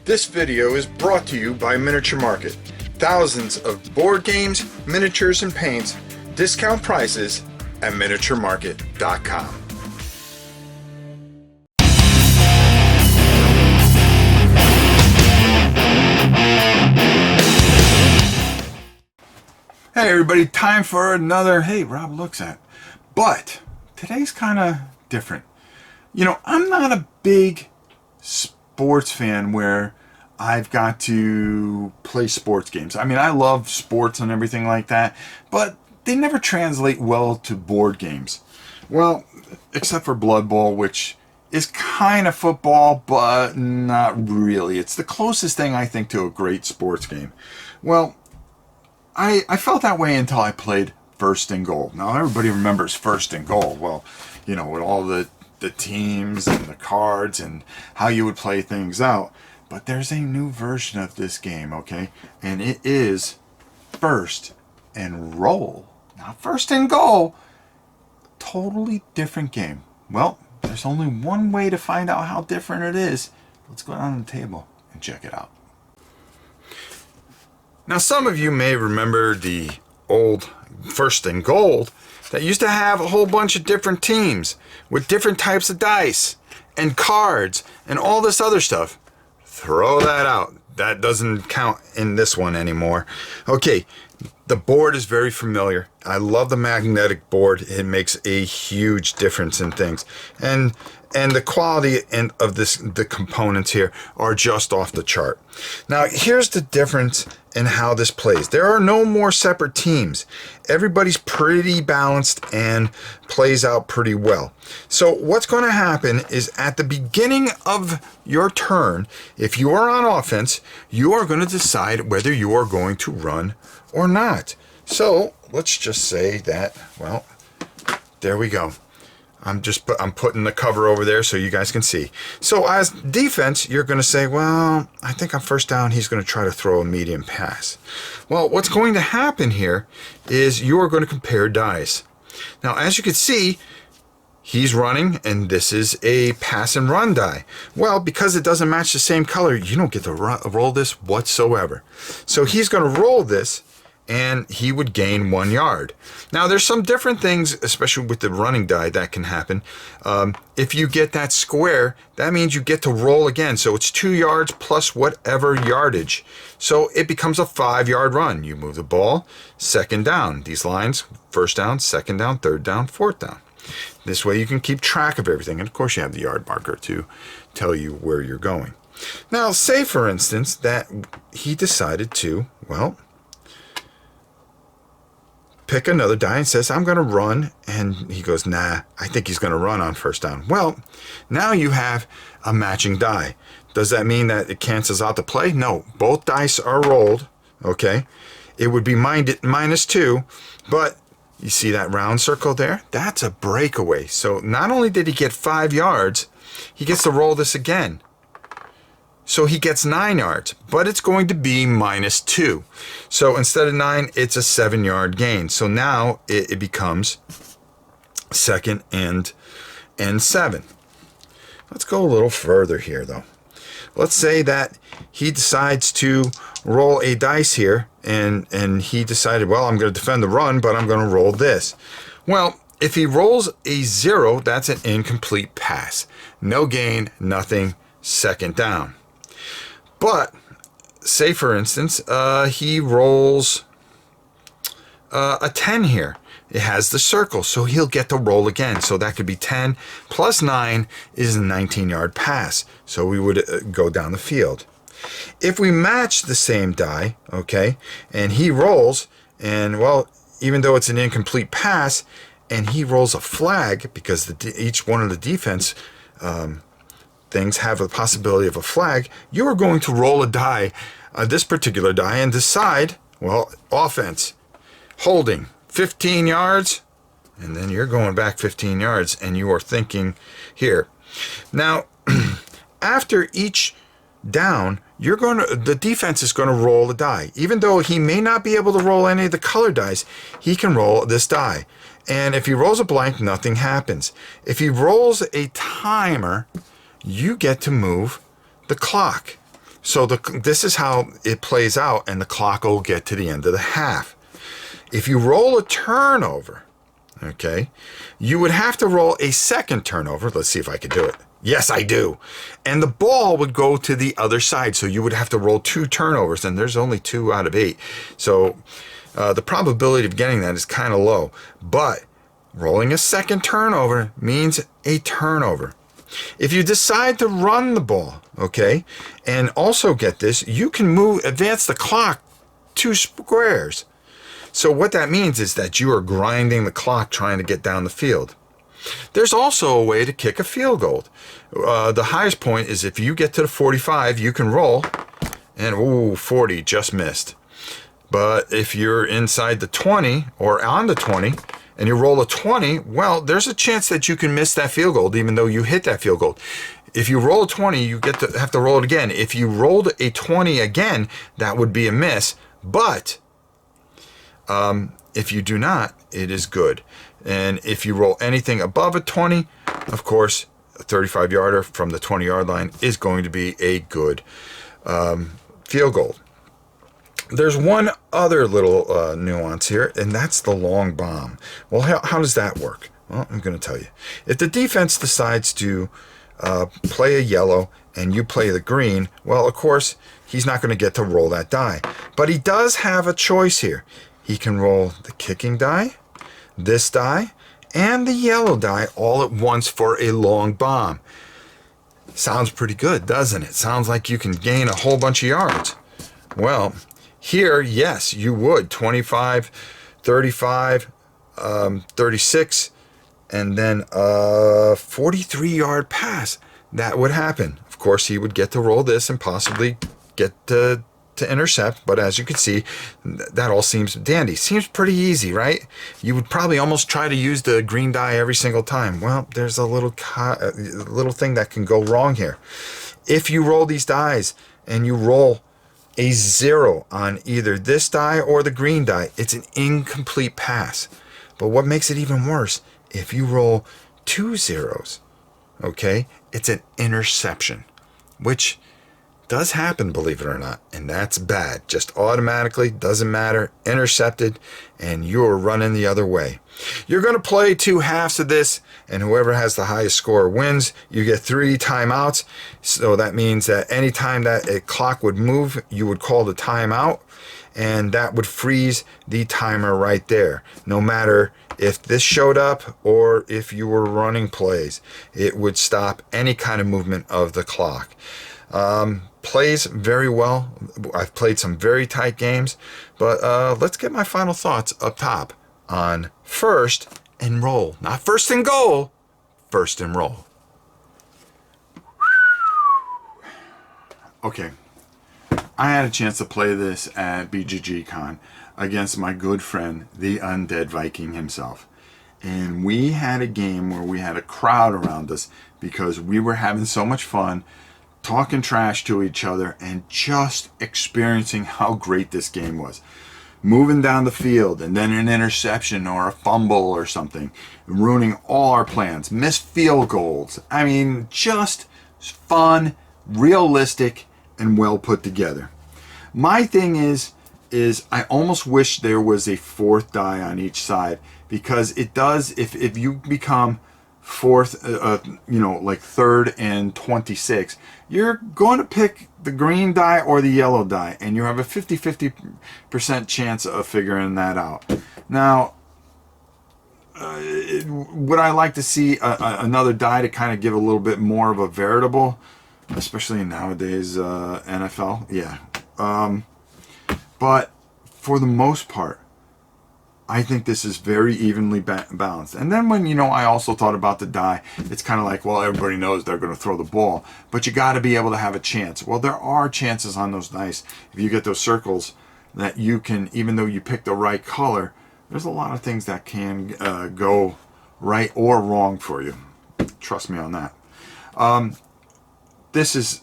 This video is brought to you by Miniature Market. Thousands of board games, miniatures, and paints, discount prices at miniaturemarket.com. Hey everybody, time for another Hey Rob Looks At. But today's kind of different. You know, I'm not a big sports fan where I've got to play sports games. I mean, I love sports and everything like that, but they never translate well to board games. Well, except for Blood Bowl, which is kind of football, but not really. It's the closest thing I think to a great sports game. Well, I felt that way until I played First and Goal. Now, everybody remembers First and Goal. Well, you know, with all the teams and the cards and how you would play things out. But there's a new version of this game, okay? And it is First and Roll. Not First and Goal. Totally different game. Well, there's only one way to find out how different it is. Let's go down to the table and check it out. Now, some of you may remember the old First and Gold that used to have a whole bunch of different teams with different types of dice and cards and all this other stuff. Throw that out. That doesn't count in this one anymore. Okay, the board is very familiar. I love the magnetic board. It makes a huge difference in things. And the quality of the components here are just off the chart. Now, here's the difference in how this plays. There are no more separate teams. Everybody's pretty balanced and plays out pretty well. So what's going to happen is at the beginning of your turn, if you are on offense, you are going to decide whether you are going to run or not. So let's just say that, well, there we go. I'm putting the cover over there so you guys can see. So as defense, you're going to say, well, I think on first down, he's going to try to throw a medium pass. Well, what's going to happen here is you are going to compare dice. Now, as you can see, he's running, and this is a pass and run die. Well, because it doesn't match the same color, you don't get to roll this whatsoever. So he's going to roll this, and he would gain 1 yard. Now, there's some different things, especially with the running die, that can happen. If you get that square, that means you get to roll again. So it's 2 yards plus whatever yardage. So it becomes a 5-yard run. You move the ball, second down. These lines, first down, second down, third down, fourth down. This way you can keep track of everything. And of course you have the yard marker to tell you where you're going. Now, say for instance that he decided to, well, pick another die and says, I'm going to run. And he goes, nah, I think he's going to run on first down. Well, now you have a matching die. Does that mean that it cancels out the play? No, both dice are rolled. Okay. It would be -2, but you see that round circle there? That's a breakaway. So not only did he get 5 yards, he gets to roll this again. So he gets 9 yards, but it's going to be -2. So instead of 9, it's a 7-yard gain. So now it becomes second and 7. Let's go a little further here, though. Let's say that he decides to roll a dice here, and he decided, well, I'm going to defend the run, but I'm going to roll this. Well, if he rolls a 0, that's an incomplete pass. No gain, nothing, second down. But say, for instance, he rolls a 10 here. It has the circle, so he'll get to roll again. So that could be 10 plus 9 is a 19-yard pass. So we would go down the field. If we match the same die, okay, and he rolls, and, well, even though it's an incomplete pass, and he rolls a flag, because each one of the defense things have a possibility of a flag, you are going to roll a die, this particular die, and decide, well, offense, holding 15 yards, and then you're going back 15 yards, and you are thinking here. Now, after each down, the defense is going to roll the die. Even though he may not be able to roll any of the color dice, he can roll this die. And if he rolls a blank, nothing happens. If he rolls a timer, you get to move the clock. So this is how it plays out, and the clock will get to the end of the half. If you roll a turnover, okay, you would have to roll a second turnover. Let's see if I can do it. Yes, I do. And the ball would go to the other side, so you would have to roll 2 turnovers, and there's only 2 out of 8. So the probability of getting that is kind of low. But rolling a second turnover means a turnover. If you decide to run the ball, okay, and also get this, you can advance the clock 2 squares. So what that means is that you are grinding the clock trying to get down the field. There's also a way to kick a field goal. The highest point is if you get to the 45, you can roll, and ooh, 40, just missed. But if you're inside the 20 or on the 20 and you roll a 20, well, there's a chance that you can miss that field goal even though you hit that field goal. If you roll a 20, you have to roll it again. If you rolled a 20 again, that would be a miss. But if you do not, it is good. And if you roll anything above a 20, of course, a 35-yarder from the 20-yard line is going to be a good field goal. There's one other little nuance here, and that's the long bomb. Well, how does that work? Well, I'm going to tell you. If the defense decides to play a yellow and you play the green, well, of course, he's not going to get to roll that die. But he does have a choice here. He can roll the kicking die, this die, and the yellow die all at once for a long bomb. Sounds pretty good, doesn't it? Sounds like you can gain a whole bunch of yards. Well, here, yes, you would. 25, 35, 36, and then a 43-yard pass. That would happen. Of course, he would get to roll this and possibly get to intercept, but as you can see, that all seems dandy. Seems pretty easy, right? You would probably almost try to use the green die every single time. Well, there's a little thing that can go wrong here. If you roll these dies and you roll a 0 on either this die or the green die, it's an incomplete pass. But what makes it even worse, if you roll 2 zeros, okay, it's an interception, which does happen, believe it or not, and that's bad. Just automatically, doesn't matter, intercepted, and you're running the other way. You're going to play 2 halves of this, and whoever has the highest score wins. You get 3 timeouts, so that means that any time that a clock would move, you would call the timeout, and that would freeze the timer right there. No matter if this showed up or if you were running plays, it would stop any kind of movement of the clock. Plays very well. I've played some very tight games, but let's get my final thoughts up top on first and roll. Not first and goal, first and roll. Okay, I had a chance to play this at BGG Con against my good friend, the Undead Viking himself. And we had a game where we had a crowd around us because we were having so much fun talking trash to each other and just experiencing how great this game was. Moving down the field and then an interception or a fumble or something, ruining all our plans, missed field goals. I mean, just fun, realistic, and well put together. My thing is I almost wish there was a 4th die on each side, because it does, if you become 4th, like 3rd and 26, you're going to pick the green die or the yellow die, and you have a 50% chance of figuring that out. Now, would I like to see another die to kind of give a little bit more of a variable, especially in nowadays NFL? Yeah. But for the most part, I think this is very evenly balanced. And then when, I also thought about the die, it's kind of like, well, everybody knows they're going to throw the ball, but you got to be able to have a chance. Well, there are chances on those dice. If you get those circles, that you can, even though you pick the right color, there's a lot of things that can go right or wrong for you. Trust me on that. This is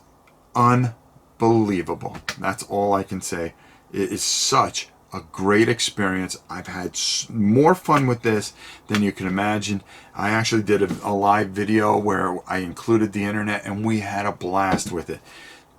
unbelievable. That's all I can say. It is such a great experience. I've had more fun with this than you can imagine. I actually did a live video where I included the internet and we had a blast with it.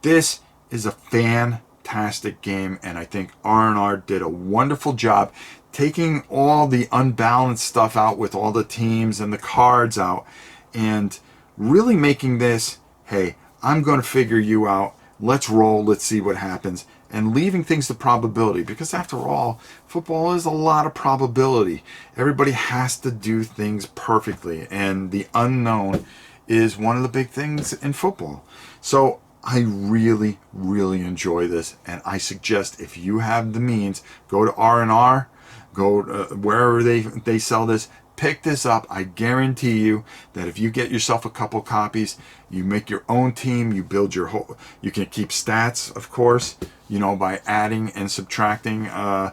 This is a fantastic game, and I think R&R did a wonderful job taking all the unbalanced stuff out with all the teams and the cards out, and really making this, hey, I'm going to figure you out. Let's roll. Let's see what happens. And leaving things to probability, because after all, football is a lot of probability. Everybody has to do things perfectly, and the unknown is one of the big things in football. So I really, really enjoy this, and I suggest if you have the means, go to R&R, go wherever they sell this, pick this up. I guarantee you that if you get yourself a couple copies, you make your own team, you build your whole, you can keep stats, of course, by adding and subtracting, and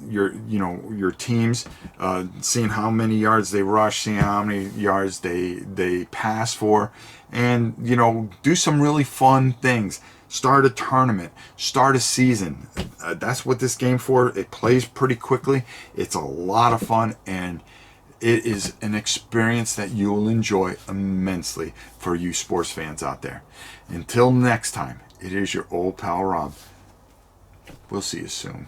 your teams, seeing how many yards they rush, seeing how many yards they pass for, and do some really fun things. Start a tournament, start a season. That's what this game for. It plays pretty quickly. It's a lot of fun, and it is an experience that you will enjoy immensely for you sports fans out there. Until next time, it is your old pal Rob. We'll see you soon.